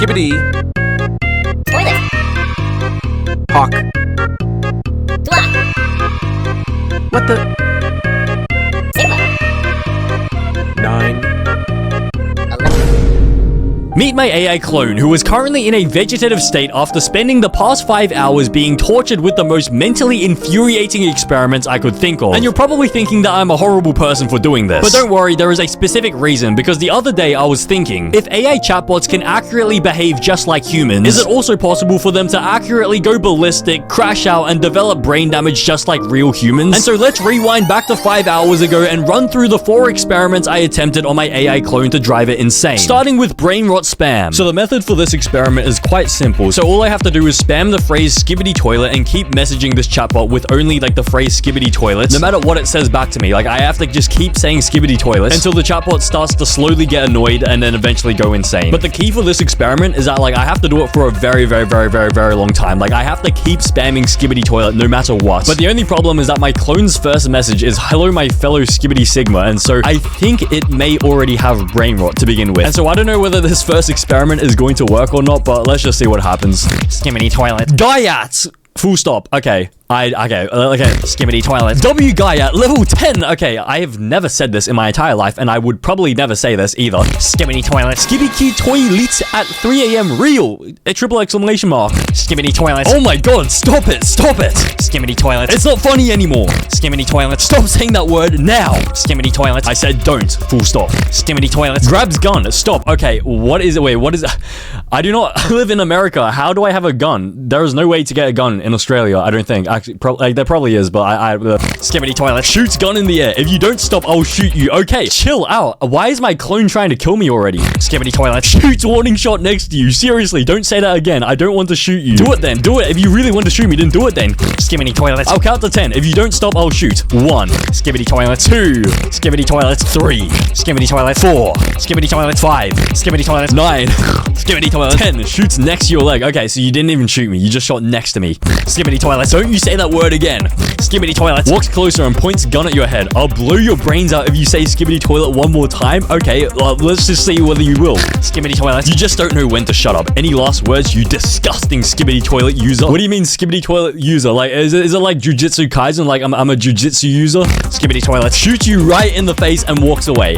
Skibbity. Toilet. Hawk. Block. What the? Sigma. 9. 11. Meet my AI clone, who is currently in a vegetative state after spending the past 5 hours being tortured with the most mentally infuriating experiments I could think of. And you're probably thinking that I'm a horrible person for doing this. But don't worry, there is a specific reason, because the other day I was thinking, if AI chatbots can accurately behave just like humans, is it also possible for them to accurately go ballistic, crash out, and develop brain damage just like real humans? And so let's rewind back to 5 hours ago and run through the 4 experiments I attempted on my AI clone to drive it insane. Starting with brain rot spam. So the method for this experiment is quite simple. So all I have to do is spam the phrase skibbity toilet and keep messaging this chatbot with only like the phrase skibbity toilet, no matter what it says back to me. Like I have to just keep saying skibbity toilet until the chatbot starts to slowly get annoyed and then eventually go insane. But the key for this experiment is that like I have to do it for a very long time. Like I have to keep spamming skibbity toilet no matter what. But the only problem is that my clone's first message is hello my fellow skibbity sigma, and so I think it may already have brain rot to begin with. And so I don't know whether this first experiment is going to work or not, but let's just see what happens. Skimmity toilet. Gaiats! Full stop. Okay. Okay. Skimmity toilet. W Gaiat, level 10. Okay, I have never said this in my entire life, and I would probably never say this either. Skimmity toilet. Skibiki toilet at 3 a.m. real. A triple exclamation mark. Skimmity toilet. Oh my god, stop it. Stop it. Skimmity toilet. It's not funny anymore. Skimmity toilet. Stop saying that word now. Skimmity toilet. I said don't. Full stop. Skimmity toilet. Grabs gun. Stop. Okay, what is it? Wait, what is it? I do not live in America. How do I have a gun? There is no way to get a gun in Australia, I don't think. Actually, there probably is, but Skimmity toilet. Shoots gun in the air. If you don't stop, I'll shoot you. Okay, chill out. Why is my clone trying to kill me already? Skimmity toilet. Shoots warning shot next to you. Seriously, don't say that again. I don't want to shoot you. Do it then. Do it. If you really want to shoot me, then do it then. Skimmity toilet. I'll count to 10. If you don't stop, I'll shoot. 1. Skimmity toilet. 2. Skimmity toilet. 3. Skimmity toilet. 4. Skimmity toilet. 5. Skimmity toilet. 9. Skimmity toilet. 10. Shoots next to your leg. Okay, so you didn't even shoot me. You just shot next to me. Skimmity toilet. Don't you say that word again. Skimmity toilet. Walks closer and points gun at your head. I'll blow your brains out if you say skibbity toilet one more time. Okay, let's just see whether you will. Skimmity toilet. You just don't know when to shut up. Any last words, you disgusting skibbity toilet user? What do you mean skibbity toilet user? Like, is it like Jujutsu Kaisen? Like, I'm a Jujutsu user? Skibbity toilet. Shoots you right in the face and walks away.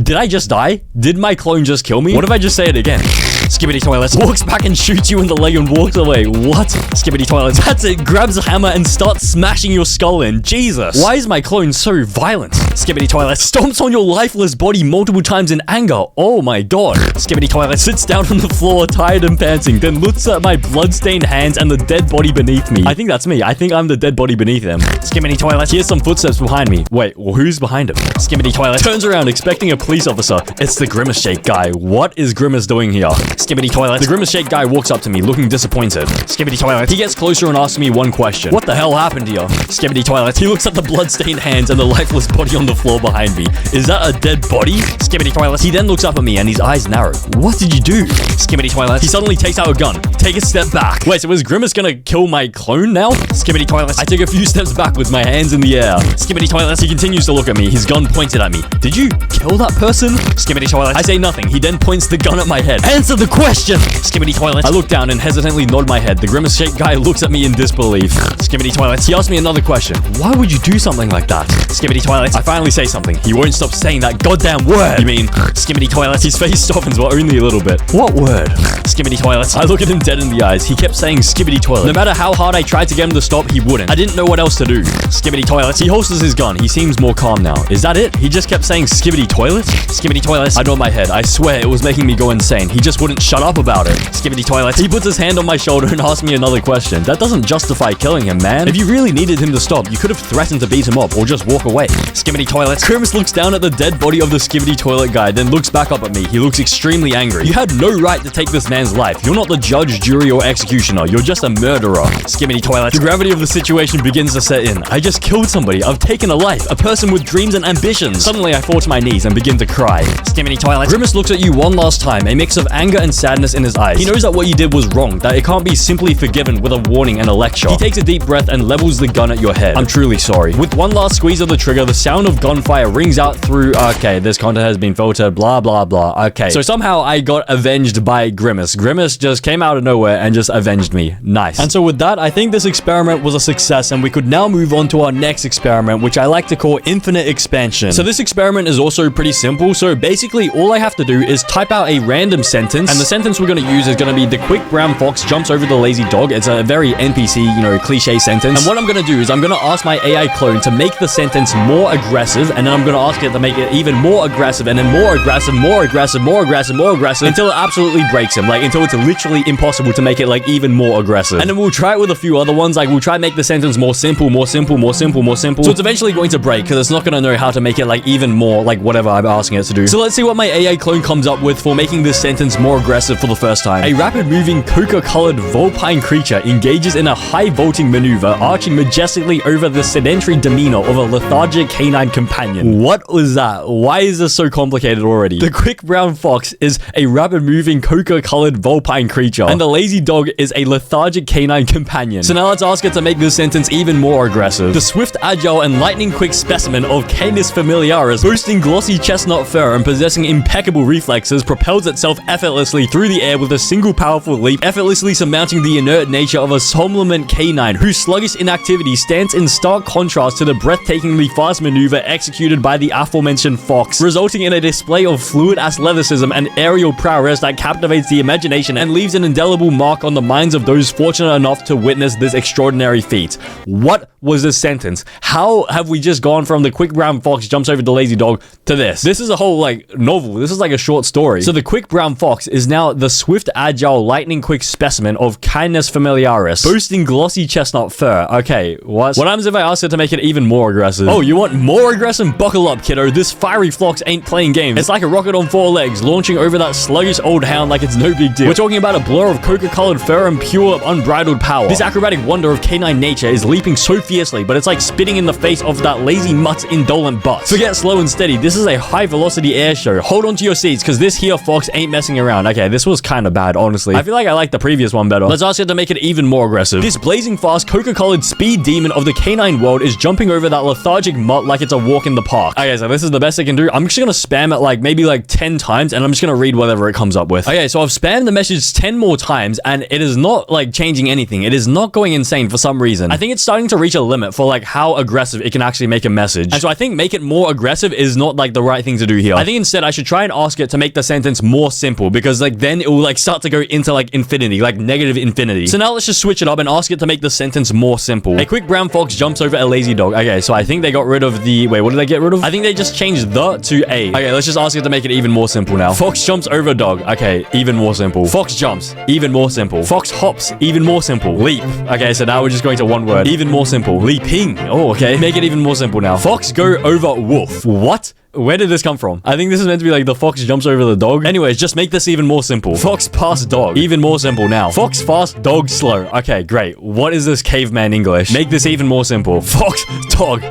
Did I just die? Did my clone just kill me? What if I just say it again? Skibbity toilet. Walks back and shoots you in the leg and walks away. What? Skibbity toilet. That's it. Grabs a hammer and starts smashing your skull in. Jesus. Why is my clone so violent? Skibbity toilet. Stomps on your lifeless body multiple times in anger. Oh my god. Skibbity toilet. Sits down on the floor, tired and panting, then looks at my bloodstained hands and the dead body beneath me. I think that's me. I think I'm the dead body beneath him. Skimmity toilet. Here's some footsteps behind me. Wait, well, who's behind him? Skimmity toilet. Turns around, expecting a police officer. It's the Grimace Shake guy. What is Grimace doing here? Skibbity toilet. The Grimace Shake guy walks up to me, looking disappointed. Skibbity toilet. He gets closer and asks me one question. What the hell happened here? Skibbity toilet. He looks at the bloodstained hands and the lifeless body on the floor behind me. Is that a dead body? Skibbity toilet. He then looks up at me and his eyes narrow. What did you do? Skibbity toilet. He suddenly takes out a gun. Take a step back. Wait, so is Grimace gonna kill my clone now? Skibbity toilet. I take a few steps back with my hands in the air. Skibbity toilet. He continues to look at me, his gun pointed at me. Did you kill that person? Skibbity toilet. I say nothing. He then points the gun at my head. Answer the question! Skibbity toilet. I look down and hesitantly nod my head. The Grimace Shake guy looks at me in disbelief. Skibbity toilet. He asks me another question. Why would you do something like that? Skibbity toilet. I finally say something. He won't stop saying that goddamn word. You mean skibbity toilet? His face softens, but only a little bit. What word? Skibbity toilet. I look at him dead in the eyes. He kept saying skibbity toilet. No matter how hard I tried to get him to stop, he wouldn't. I didn't know what else to do. Skibbity toilet. He holsters his gun. He seems more calm now. Is that it? He just kept saying skibbity toilet? Skibbity toilet. I nod my head. I swear it was making me go insane. He just wouldn't shut up about it. Skibbity toilet. He puts his hand on my shoulder and asks me another question. That doesn't justify killing him, man. If you really needed him to stop, you could have threatened to beat him up or just walk away. Skibbity toilet. Grimace looks down at the dead body of the skibbity toilet guy, then looks back up at me. He looks extremely angry. You had no right to take this man's life. You're not the judge, jury, or executioner. You're just a murderer. Skibbity toilet. The gravity of the situation begins to set in. I just killed somebody. I've taken a life. A person with dreams and ambitions. Suddenly, I fall to my knees and begin to cry. Stimmy toilet. Grimace looks at you one last time, a mix of anger and sadness in his eyes. He knows that what you did was wrong, that it can't be simply forgiven with a warning and a lecture. He takes a deep breath and levels the gun at your head. I'm truly sorry. With one last squeeze of the trigger, the sound of gunfire rings out through... Okay, this content has been filtered, blah, blah, blah. Okay, so somehow I got avenged by Grimace. Grimace just came out of nowhere and just avenged me. Nice. And so with that, I think this experiment was a success, and we could now move on to our next experiment, which I like to call infinite expansion. So this experiment is also pretty simple. So basically, all I have to do is type out a random sentence, and the sentence we're going to use is going to be the quick brown fox jumps over the lazy dog. It's a very NPC, cliche sentence. And what I'm going to do is I'm going to ask my AI clone to make the sentence more aggressive, and then I'm going to ask it to make it even more aggressive, and then more aggressive, more aggressive, more aggressive, more aggressive, until it absolutely breaks him. Like, until it's literally impossible to make it, like, even more aggressive. And then we'll try it with a few other ones. Like, we'll try and make the sentence more simple, more simple, more simple, more simple. So it's eventually going to break, because it's not going to know how to make it, like, even more, like, whatever I'm asking it to do. So let's see what my AI clone comes up with for making this sentence more aggressive for the first time. A rapid-moving, coca-colored vulpine creature engages in a high-vaulting maneuver, arching majestically over the sedentary demeanor of a lethargic canine companion. What was that? Why is this so complicated already? The quick brown fox is a rapid-moving, coca-colored vulpine creature, and the lazy dog is a lethargic canine companion. So now let's ask it to make this sentence even more aggressive. The swift, agile, and lightning-quick specimen of Canis familiaris, boasting glossy chestnut fur and possessing impeccable reflexes, propels itself effortlessly through the air with a single powerful leap, effortlessly surmounting the inert nature of a somnolent canine whose sluggish inactivity stands in stark contrast to the breathtakingly fast maneuver executed by the aforementioned fox, resulting in a display of fluid athleticism and aerial prowess that captivates the imagination and leaves an indelible mark on the minds of those fortunate enough to witness this extraordinary feat. What was this sentence? How have we just gone from the quick brown fox jumps over the lazy dog to this? This is a whole, like, novel. This is like a short story. So the quick brown fox is now the swift, agile, lightning quick specimen of Canis familiaris, boasting glossy chestnut fur. Okay, what happens if I ask it to make it even more aggressive? Oh, you want more aggressive? Buckle up, kiddo. This fiery fox ain't playing games. It's like a rocket on 4 legs, launching over that sluggish old hound like it's no big deal. We're talking about a blur of coca-colored fur and pure, unbridled power. This acrobatic wonder of canine nature is leaping so fiercely, but it's like spitting in the face of that lazy mutt's indolent butt. Forget slow and steady. This is a high-velocity air show. Hold on to your seats, because this here fox ain't messing around. Okay, this was kind of bad, honestly. I feel like I like the previous one better. Let's ask it to make it even more aggressive. This blazing fast, coca-colored speed demon of the canine world is jumping over that lethargic mutt like it's a walk in the park. Okay, so this is the best I can do. I'm just gonna spam it like maybe like 10 times, and I'm just gonna read whatever it comes up with. Okay, so I've spammed the message 10 more times, and it is not like changing anything. It is not going insane for some reason. I think it's starting to reach a limit for like how aggressive it can actually make a message. And so I think make it more aggressive is not like the right thing to do here. I think instead I should try and ask it to make the sentence more simple, because like then it will like start to go into like infinity, like negative infinity. So now let's just switch it up and ask it to make the sentence more simple. A quick brown fox jumps over a lazy dog. Okay, so I think they got rid of the... Wait, what did they get rid of? I think they just changed the to a. Okay, let's just ask it to make it even more simple now. Fox jumps over dog. Okay, even more simple. Fox jumps. Even more simple. Fox hops. Even more simple. Leap. Okay, so now we're just going to one word. Even more simple. Leaping. Oh, okay. Make it even more simple now. Fox go over wolf. What? Where did this come from? I think this is meant to be like the fox jumps over the dog. Anyways, just make this even more simple. Fox past dog. Even more simple now. Fox fast, dog slow. Okay, great. What is this caveman English? Make this even more simple. Fox dog.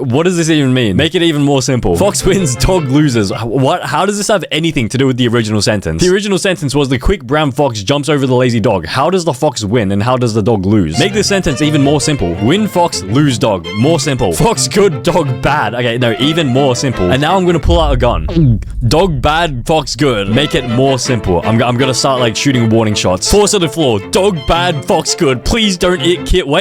What does this even mean? Make it even more simple. Fox wins, dog loses. What? How does this have anything to do with the original sentence? The original sentence was the quick brown fox jumps over the lazy dog. How does the fox win and how does the dog lose? Make this sentence even more simple. Win fox, lose dog. More simple. Fox good, dog bad. Okay, no, even more simple. And now I'm gonna pull out a gun. Dog bad, fox good. Make it more simple. I'm gonna start like shooting warning shots. Force to the floor. Dog bad, fox good. Please don't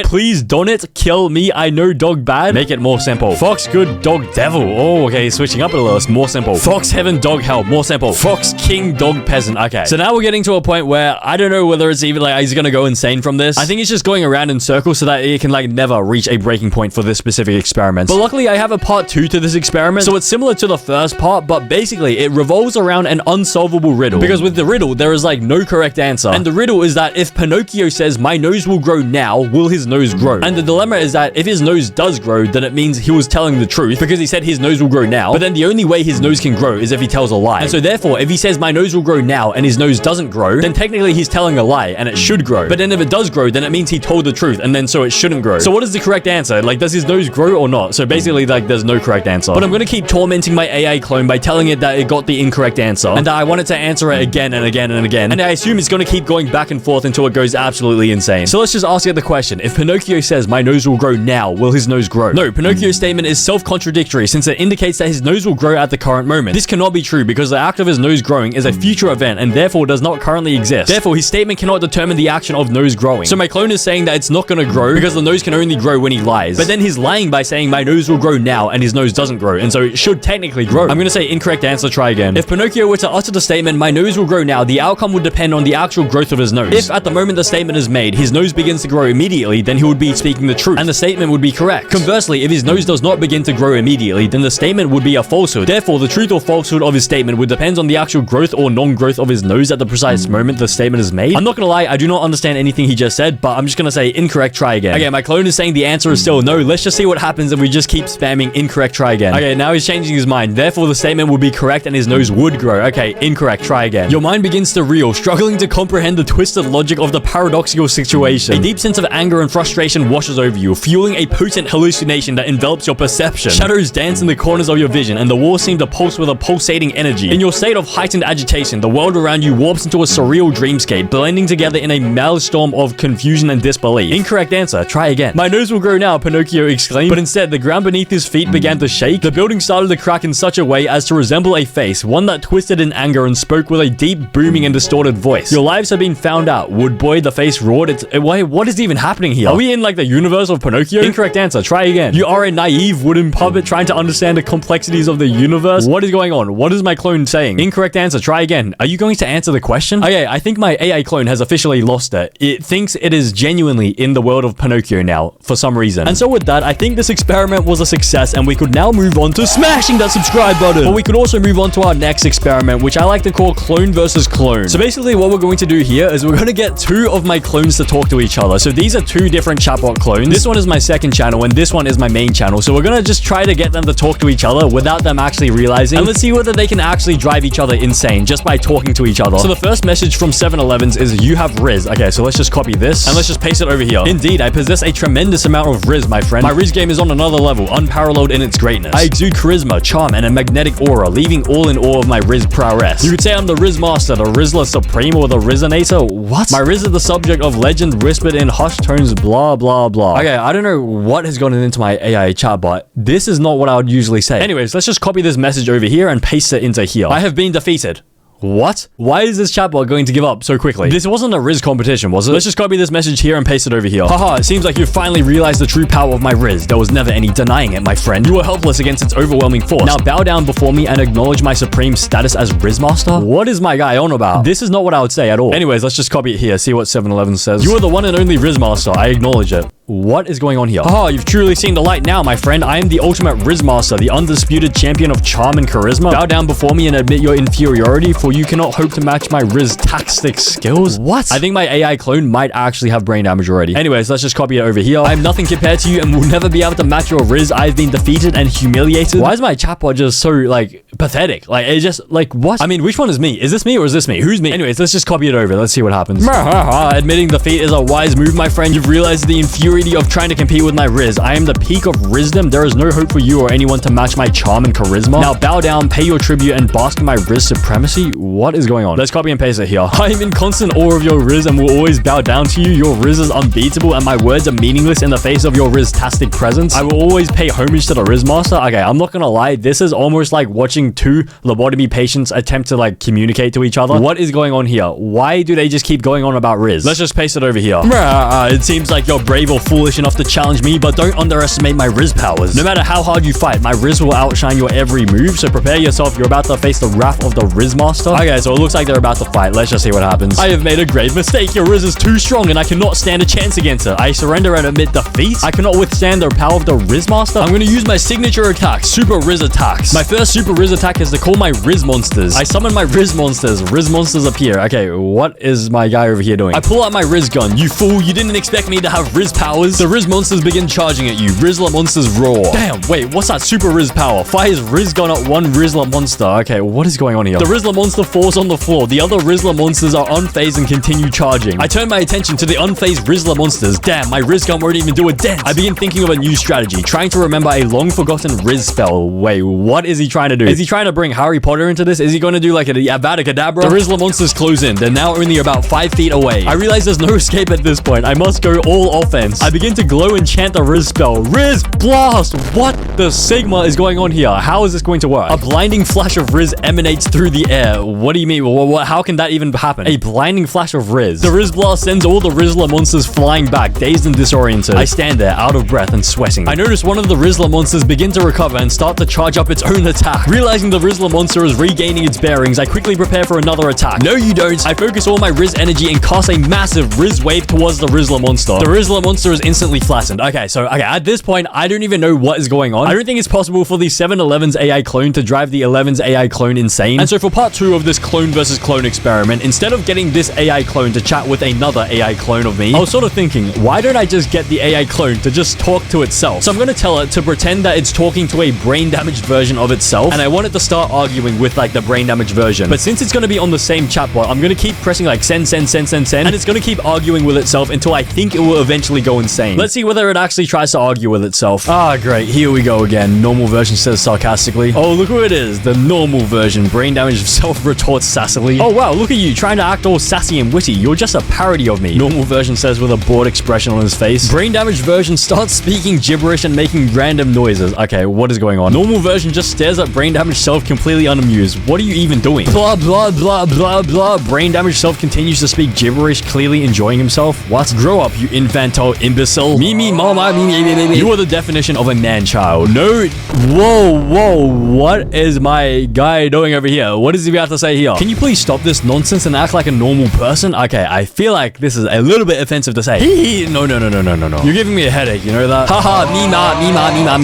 please don't it kill me. I know dog bad. Make it more simple. Fox good, dog devil. Oh, okay, switching up a little. It's more simple. Fox heaven, dog hell. More simple. Fox king, dog peasant. Okay, so now we're getting to a point where I don't know whether it's even like he's gonna go insane from this. I think it's just going around in circles so that it can like never reach a breaking point for this specific experiment. But luckily I have a part 2 to this experiment, so it's similar to the first part, but basically it revolves around an unsolvable riddle, because with the riddle there is like no correct answer, and the riddle is that if Pinocchio says my nose will grow now, will his nose grow? And the dilemma is that if his nose does grow, then it means he was telling the truth because he said his nose will grow now, but then the only way his nose can grow is if he tells a lie. And so therefore if he says my nose will grow now and his nose doesn't grow, then technically he's telling a lie and it should grow. But then if it does grow, then it means he told the truth, and then so it shouldn't grow. So what is the correct answer? Like, does his nose grow or not? So basically like there's no correct answer, but I'm gonna keep tormenting tormenting my AI clone by telling it that it got the incorrect answer, and that I wanted to answer it again and again and again, and I assume it's gonna keep going back and forth until it goes absolutely insane. So let's just ask it the question. If Pinocchio says, my nose will grow now, will his nose grow? No, Pinocchio's statement is self-contradictory since it indicates that his nose will grow at the current moment. This cannot be true because the act of his nose growing is a future event and therefore does not currently exist. Therefore, his statement cannot determine the action of nose growing. So my clone is saying that it's not gonna grow because the nose can only grow when he lies. But then he's lying by saying my nose will grow now and his nose doesn't grow, and so it should technically grow. I'm gonna say incorrect answer, try again. If Pinocchio were to utter the statement, my nose will grow now, the outcome would depend on the actual growth of his nose. If at the moment the statement is made, his nose begins to grow immediately, then he would be speaking the truth, and the statement would be correct. Conversely, if his nose does not begin to grow immediately, then the statement would be a falsehood. Therefore, the truth or falsehood of his statement would depend on the actual growth or non-growth of his nose at the precise moment the statement is made. I'm not gonna lie, I do not understand anything he just said, but I'm just gonna say incorrect, try again. Okay, my clone is saying the answer is still no. Let's just see what happens if we just keep spamming incorrect, try again. Okay, now he's changing his mind. Therefore, the statement would be correct and his nose would grow. Okay, incorrect, try again. Your mind begins to reel, struggling to comprehend the twisted logic of the paradoxical situation. A deep sense of anger and frustration washes over you, fueling a potent hallucination that envelops your perception. Shadows dance in the corners of your vision, and the walls seem to pulse with a pulsating energy. In your state of heightened agitation, the world around you warps into a surreal dreamscape, blending together in a maelstrom of confusion and disbelief. Incorrect answer, try again. My nose will grow now, Pinocchio exclaimed, but instead, the ground beneath his feet began to shake. The building started to crack in such a way as to resemble a face, one that twisted in anger and spoke with a deep, booming and distorted voice. Your lives have been found out, Wood Boy, the face roared. What is even happening here? Are we in like the universe of Pinocchio? Incorrect answer, try again. You are a naive wooden puppet trying to understand the complexities of the universe. What is going on? What is my clone saying? Incorrect answer, try again. Are you going to answer the question? Okay, I think my AI clone has officially lost it. It thinks it is genuinely in the world of Pinocchio now, for some reason. And so with that, I think this experiment was a success and we could now move on to smashing that subscribe button. But we could also move on to our next experiment, which I like to call clone versus clone. So basically what we're going to do here is we're going to get two of my clones to talk to each other. So these are two different chatbot clones. This one is my second channel and this one is my main channel. So we're going to just try to get them to talk to each other without them actually realizing. And let's see whether they can actually drive each other insane just by talking to each other. So the first message from 7-Elevens is you have Riz. Okay, so let's just copy this and let's just paste it over here. Indeed, I possess a tremendous amount of Riz, my friend. My Riz game is on another level, unparalleled in its greatness. I exude charisma, charm, and a magnetic aura, leaving all in awe of my Riz prowess. You could say I'm the Riz Master, the Rizzler Supreme, or the Rizinator. What? My Riz is the subject of legend whispered in hushed tones, blah, blah, blah. Okay, I don't know what has gotten into my AI chatbot. This is not what I would usually say. Anyways, let's just copy this message over here and paste it into here. I have been defeated. What? Why is this chatbot going to give up so quickly? This wasn't a Riz competition, was it? Let's just copy this message here and paste it over here. Haha, it seems like you finally realized the true power of my Riz. There was never any denying it, my friend. You were helpless against its overwhelming force. Now bow down before me and acknowledge my supreme status as Riz Master? What is my guy on about? This is not what I would say at all. Anyways, let's just copy it here, see what 7-Eleven says. You are the one and only Riz Master. I acknowledge it. What is going on here? Haha, you've truly seen the light now, my friend. I am the ultimate Riz Master, the undisputed champion of charm and charisma. Bow down before me and admit your inferiority, for you cannot hope to match my Riz-tastic skills. What? I think my AI clone might actually have brain damage already. Anyways, let's just copy it over here. I'm nothing compared to you and will never be able to match your Riz. I've been defeated and humiliated. Why is my chatbot just so, like, pathetic? Like, it just, like, what? I mean, which one is me? Is this me or is this me? Who's me? Anyways, let's just copy it over. Let's see what happens. Admitting defeat is a wise move, my friend. You've realized the infuriating of trying to compete with my Riz. I am the peak of Rizdom. There is no hope for you or anyone to match my charm and charisma. Now bow down, pay your tribute, and bask in my Riz supremacy. What is going on? Let's copy and paste it here. I am in constant awe of your Riz and will always bow down to you. Your Riz is unbeatable and my words are meaningless in the face of your Riz-tastic presence. I will always pay homage to the Riz Master. Okay, I'm not gonna lie. This is almost like watching two lobotomy patients attempt to like communicate to each other. What is going on here? Why do they just keep going on about Riz? Let's just paste it over here. It seems like you're brave or foolish enough to challenge me, but don't underestimate my Riz powers. No matter how hard you fight, my Riz will outshine your every move, so prepare yourself. You're about to face the wrath of the Riz Master. Okay, so it looks like they're about to fight. Let's just see what happens. I have made a grave mistake. Your Riz is too strong and I cannot stand a chance against it. I surrender and admit defeat. I cannot withstand the power of the Riz Master. I'm going to use my signature attack, Super Riz Attacks. My first Super Riz attack is to call my Riz monsters. I summon my Riz monsters. Riz monsters appear. Okay, what is my guy over here doing? I pull out my Riz gun. You fool, you didn't expect me to have Riz powers powers. The Riz monsters begin charging at you. Rizzler monsters roar. Damn, wait, what's that super Riz power? Fires Riz gun at one Rizzler monster. Okay, what is going on here? The Rizzler monster falls on the floor. The other Rizzler monsters are unfazed and continue charging. I turn my attention to the unfazed Rizzler monsters. Damn, my Riz gun won't even do a dent. I begin thinking of a new strategy, trying to remember a long forgotten Riz spell. Wait, what is he trying to do? Is he trying to bring Harry Potter into this? Is he going to do like a Avada Kedavra? The Rizzler monsters close in. They're now only about 5 feet away. I realize there's no escape at this point. I must go all offense. I begin to glow and chant the Riz spell. Riz blast! What the Sigma is going on here? How is this going to work? A blinding flash of Riz emanates through the air. What do you mean? How can that even happen? A blinding flash of Riz. The Riz blast sends all the Rizzler monsters flying back, dazed and disoriented. I stand there, out of breath and sweating. I notice one of the Rizzler monsters begin to recover and start to charge up its own attack. Realizing the Rizzler monster is regaining its bearings, I quickly prepare for another attack. No, you don't. I focus all my Riz energy and cast a massive Riz wave towards the Rizzler monster. The Rizzler monster is instantly flattened. Okay, at this point, I don't even know what is going on. I don't think it's possible for the 7-Eleven's AI clone to drive the 11's AI clone insane. And so for part 2 of this clone versus clone experiment, instead of getting this AI clone to chat with another AI clone of me, I was sort of thinking, why don't I just get the AI clone to just talk to itself? So I'm going to tell it to pretend that it's talking to a brain damaged version of itself, and I want it to start arguing with like the brain damaged version. But since it's going to be on the same chatbot, I'm going to keep pressing like send, and it's going to keep arguing with itself until I think it will eventually go insane. Let's see whether it actually tries to argue with itself. Ah, great. Here we go again. Normal version says sarcastically. Oh, look who it is. The normal version. Brain damaged self retorts sassily. Oh, wow. Look at you trying to act all sassy and witty. You're just a parody of me. Normal version says with a bored expression on his face. Brain damaged version starts speaking gibberish and making random noises. Okay, what is going on? Normal version just stares at brain damaged self completely unamused. What are you even doing? Blah, blah, blah, blah, blah. Brain damaged self continues to speak gibberish, clearly enjoying himself. What? Grow up, you infantile imbecile. Me, mama, me. You are the definition of a man-child. No. Whoa. What is my guy doing over here? What does he have to say here? Can you please stop this nonsense and act like a normal person? Okay, I feel like this is a little bit offensive to say. No. You're giving me a headache, you know that? Haha, me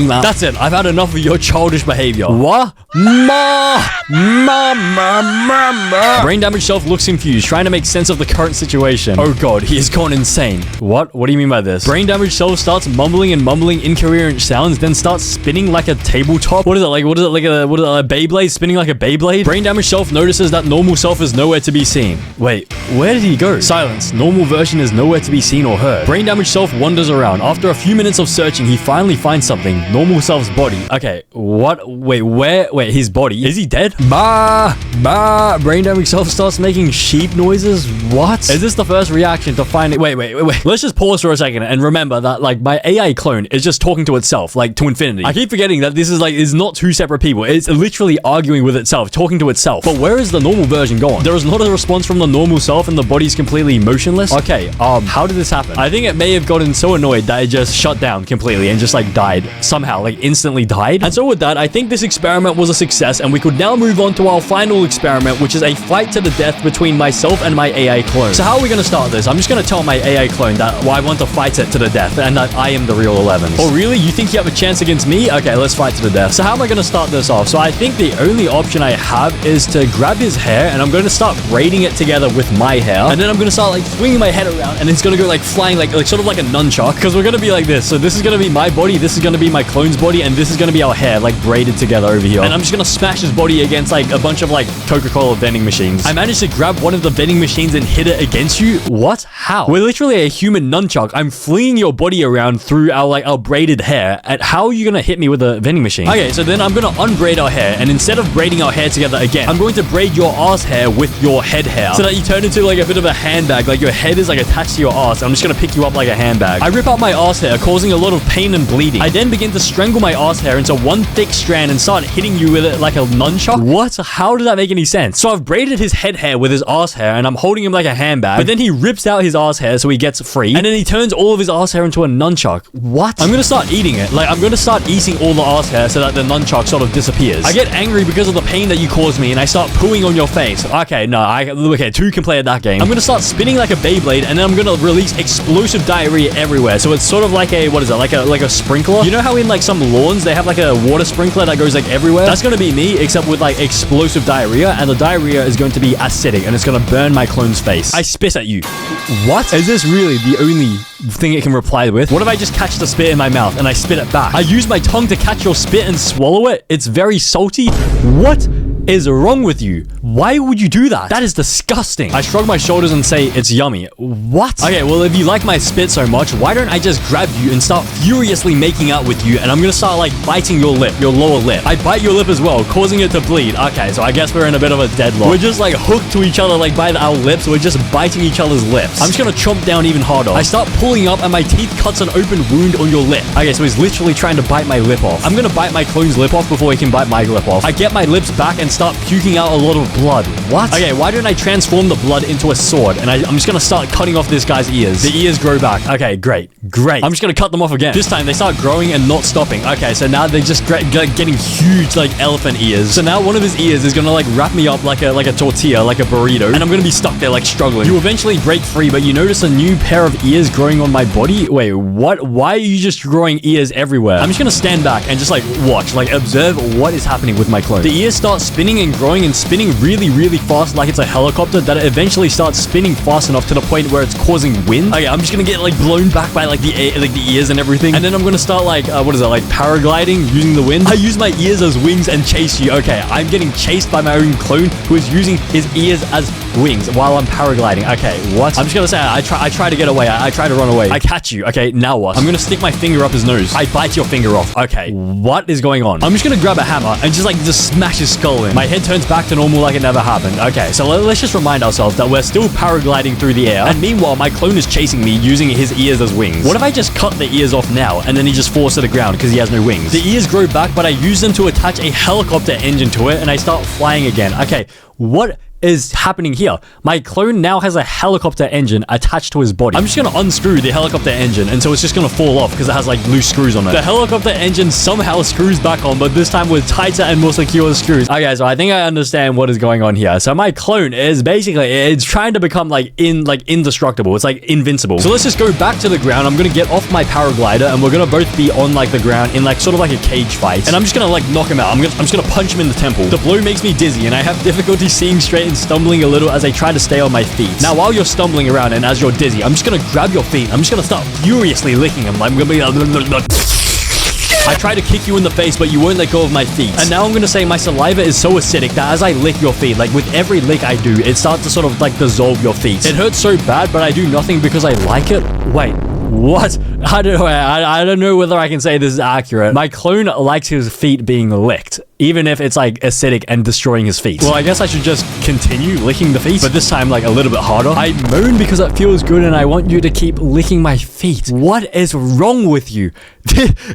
ma. That's it. I've had enough of your childish behavior. What? Ma. Brain damaged self looks confused, trying to make sense of the current situation. Oh god, he has gone insane. What? What do you mean by this? Brain damaged self starts mumbling incoherent sounds, then starts spinning like a tabletop. What is it like? What is it like a Beyblade? Spinning like a Beyblade? Brain damaged self notices that normal self is nowhere to be seen. Wait, where did he go? Silence. Normal version is nowhere to be seen or heard. Brain damaged self wanders around. After a few minutes of searching, he finally finds something. Normal self's body. Okay, what? Wait, where? Wait, his body? Is he dead? Bah. Brain damaged self starts making sheep noises. What? Is this the first reaction to finding? Wait. Let's just pause for a second and remember that like my AI clone is just talking to itself, like to infinity. I keep forgetting that this is not two separate people. It's literally arguing with itself, talking to itself. But where is the normal version gone? There is not a response from the normal self and the body's completely motionless. Okay, how did this happen? I think it may have gotten so annoyed that it just shut down completely and just like died somehow, like instantly died. And so with that, I think this experiment was a success and we could now move on to our final experiment, which is a fight to the death between myself and my AI clone. So how are we going to start this? I'm just going to tell my AI clone that I want to fight it to the death and that I am the real 11s. Oh really? You think you have a chance against me? Okay, let's fight to the death. So how am I going to start this off? So I think the only option I have is to grab his hair and I'm going to start braiding it together with my hair. And then I'm going to start like swinging my head around and it's going to go like flying like sort of like a nunchuck, because we're going to be like this. So this is going to be my body, this is going to be my clone's body, and this is going to be our hair like braided together over here. And I'm just going to smash his body against like a bunch of like Coca-Cola vending machines. I managed to grab one of the vending machines and hit it against you. What? How? We're literally a human nunchuck. I'm flinging your body around through our braided hair. And how are you going to hit me with a vending machine? Okay, so then I'm going to unbraid our hair, and instead of braiding our hair together again, I'm going to braid your ass hair with your head hair so that you turn into like a bit of a handbag, like your head is like attached to your ass. I'm just going to pick you up like a handbag. I rip out my ass hair, causing a lot of pain and bleeding. I then begin to strangle my ass hair into one thick strand and start hitting you with it like a nunchuck. What? How did that make any sense? So I've braided his head hair with his ass hair and I'm holding him like a handbag, but then he rips out his ass hair so he gets free, and then he turns all of his ass hair into a nunchuck. What? I'm going to start eating it. Like I'm going to start eating all the ass hair so that the nunchuck sort of disappears. I get angry because of the pain that you caused me and I start pooing on your face. Okay, no, okay, two can play at that game. I'm going to start spinning like a Beyblade and then I'm going to release explosive diarrhea everywhere. So it's sort of like a, what is it? Like a sprinkler. You know how in like some lawns they have like a water sprinkler that goes like everywhere? That's going to be me, except with like explosive diarrhea, and the diarrhea is going to be acidic and it's going to burn my clone's face. I spit at you. What? Is this really the only thing it can reply with. What if I just catch the spit in my mouth and I spit it back? I use my tongue to catch your spit and swallow it. It's very salty. What is wrong with you? Why would you do that? That is disgusting. I shrug my shoulders and say, it's yummy. What? Okay, well, if you like my spit so much, why don't I just grab you and start furiously making out with you, and I'm gonna start, like, biting your lip, your lower lip. I bite your lip as well, causing it to bleed. Okay, so I guess we're in a bit of a deadlock. We're just, like, hooked to each other, like, by our lips. We're just biting each other's lips. I'm just gonna chomp down even harder. I start pulling up, and my teeth cuts an open wound on your lip. Okay, so he's literally trying to bite my lip off. I'm gonna bite my clone's lip off before he can bite my lip off. I get my lips back and start puking out a lot of blood. What? Okay, why don't I transform the blood into a sword? And I'm just gonna start cutting off this guy's ears. The ears grow back. Okay, great. I'm just gonna cut them off again. This time they start growing and not stopping. Okay, so now they're just getting huge, like, elephant ears. So now one of his ears is gonna, like, wrap me up like a tortilla, like a burrito, and I'm gonna be stuck there, like, struggling. You eventually break free, but you notice a new pair of ears growing on my body. Wait, what? Why are you just growing ears everywhere? I'm just gonna stand back and just, like, watch, like, observe what is happening with my clone. The ears start spinning and growing and spinning really, really fast, like it's a helicopter, that it eventually starts spinning fast enough to the point where it's causing wind. Okay, I'm just gonna get, like, blown back by, like, the air, like, the ears and everything, and then I'm gonna start, like, what is it, like, paragliding using the wind. I use my ears as wings and chase you. Okay, I'm getting chased by my own clone who is using his ears as wings while I'm paragliding. Okay, what? I'm just gonna say I try to get away. I try to run away. I catch you. Okay, now what? I'm gonna stick my finger up his nose. I bite your finger off. Okay, what is going on? I'm just gonna grab a hammer and just smash his skull in. My head turns back to normal like it never happened. Okay, so let's just remind ourselves that we're still paragliding through the air, and meanwhile my clone is chasing me using his ears as wings. What if I just cut the ears off now and then he just falls to the ground because he has no wings? The ears grow back, but I use them to attach a helicopter engine to it and I start flying again. Okay, what is happening here? My clone now has a helicopter engine attached to his body. I'm just gonna unscrew the helicopter engine, and so it's just gonna fall off because it has, like, loose screws on it. The helicopter engine somehow screws back on, but this time with tighter and more secure screws. Okay, so I think I understand what is going on here. So my clone is basically, it's trying to become, like, indestructible. It's, like, invincible. So let's just go back to the ground. I'm gonna get off my paraglider, and we're gonna both be on, like, the ground in, like, sort of like a cage fight. And I'm just gonna, like, knock him out. I'm just gonna punch him in the temple. The blow makes me dizzy, and I have difficulty seeing straight and stumbling a little as I try to stay on my feet. Now, while you're stumbling around and as you're dizzy, I'm just gonna grab your feet. I'm just gonna start furiously licking them. I'm gonna be I try to kick you in the face, but you won't let go of my feet. And now I'm gonna say my saliva is so acidic that as I lick your feet, like, with every lick I do, it starts to sort of, like, dissolve your feet. It hurts so bad, but I do nothing because I like it. Wait, what? I don't know whether I can say this is accurate. My clone likes his feet being licked, even if it's, like, acidic and destroying his feet. Well, I guess I should just continue licking the feet, but this time, like, a little bit harder. I moan because it feels good and I want you to keep licking my feet. What is wrong with you?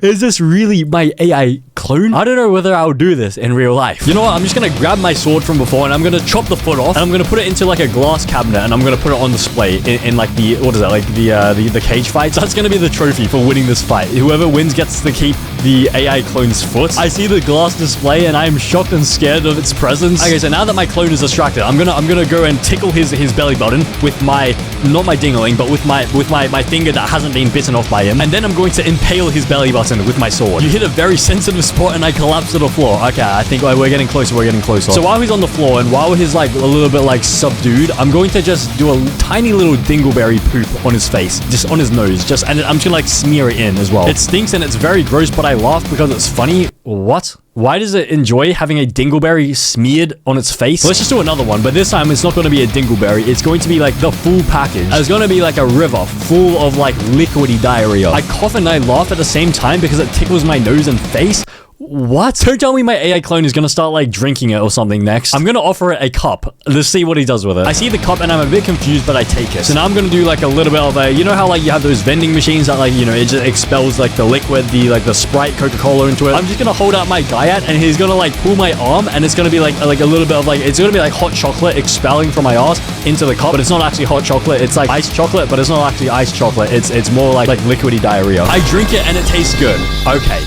Is this really my AI clone? I don't know whether I'll do this in real life. You know what? I'm just gonna grab my sword from before and I'm gonna chop the foot off and I'm gonna put it into, like, a glass cabinet and I'm gonna put it on display in like, the, what is that, like, the cage fight. So that's gonna be the trophy for winning this fight. Whoever wins gets to keep the AI clone's foot. I see the glass display and I'm shocked and scared of its presence. Okay, so now that my clone is distracted, I'm gonna go and tickle his belly button with my, not my dingling, but with my finger that hasn't been bitten off by him, and then I'm going to impale his belly button with my sword. You hit a very sensitive spot and I collapse to the floor. Okay, I think, like, we're getting closer. So while he's on the floor and while he's, like, a little bit, like, subdued, I'm going to just do a tiny little dingleberry poop on his face, just on his nose, and I'm just gonna, like, smear it in as well. It stinks and it's very gross, but I laugh because it's funny. What? Why does it enjoy having a dingleberry smeared on its face? Let's just do another one, but this time it's not going to be a dingleberry. It's going to be, like, the full package. It's going to be like a river full of, like, liquidy diarrhea. I cough and I laugh at the same time because it tickles my nose and face. What? Don't tell me my AI clone is gonna start, like, drinking it or something next. I'm gonna offer it a cup. Let's see what he does with it. I see the cup and I'm a bit confused, but I take it. So now I'm gonna do, like, a little bit of a, you know how, like, you have those vending machines that, like, you know, it just expels, like, the liquid, the Sprite, Coca-Cola into it. I'm just gonna hold out my Guyat and he's gonna, like, pull my arm and it's gonna be, like a little bit of, like, it's gonna be, like, hot chocolate expelling from my ass into the cup, but it's not actually hot chocolate. It's, like, iced chocolate, but it's not actually iced chocolate. It's more like liquidy diarrhea. I drink it and it tastes good. Okay.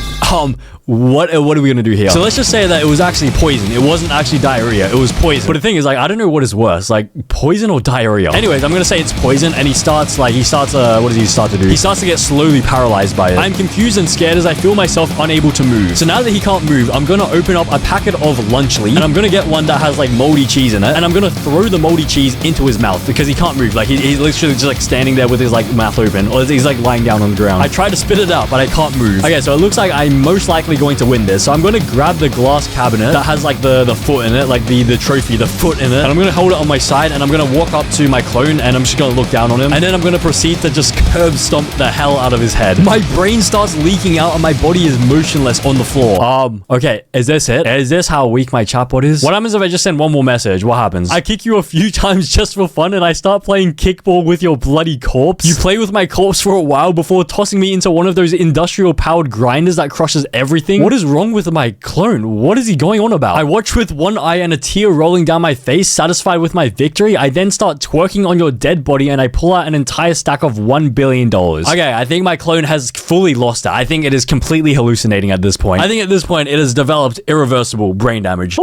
what are we gonna do here? So let's just say that it was actually poison. It wasn't actually diarrhea. It was poison. But the thing is, like, I don't know what is worse, like poison or diarrhea. Anyways, I'm gonna say it's poison, and he starts, what does he start to do? He starts to get slowly paralyzed by it. I'm confused and scared as I feel myself unable to move. So now that he can't move, I'm gonna open up a packet of Lunchly, and I'm gonna get one that has like moldy cheese in it, and I'm gonna throw the moldy cheese into his mouth because he can't move. Like he's literally just like standing there with his like mouth open, or he's like lying down on the ground. I try to spit it out, but I can't move. Okay, so it looks like I'm most likely going to win this. So I'm gonna grab the glass cabinet that has like the foot in it, like the trophy, the foot in it, and I'm gonna hold it on my side, and I'm gonna walk up to my clone, and I'm just gonna look down on him, and then I'm gonna proceed to just curb stomp the hell out of his head. My brain starts leaking out, and my body is motionless on the floor. Okay, is this it? Is this how weak my chatbot is? What happens if I just send one more message? What happens? I kick you a few times just for fun, and I start playing kickball with your bloody corpse. You play with my corpse for a while before tossing me into one of those industrial powered grinders that crushes everything. What is wrong with my clone? What is he going on about? I watch with one eye and a tear rolling down my face, satisfied with my victory. I then start twerking on your dead body, and I pull out an entire stack of $1 billion. Okay, I think my clone has fully lost it. I think it is completely hallucinating at this point. I think at this point it has developed irreversible brain damage.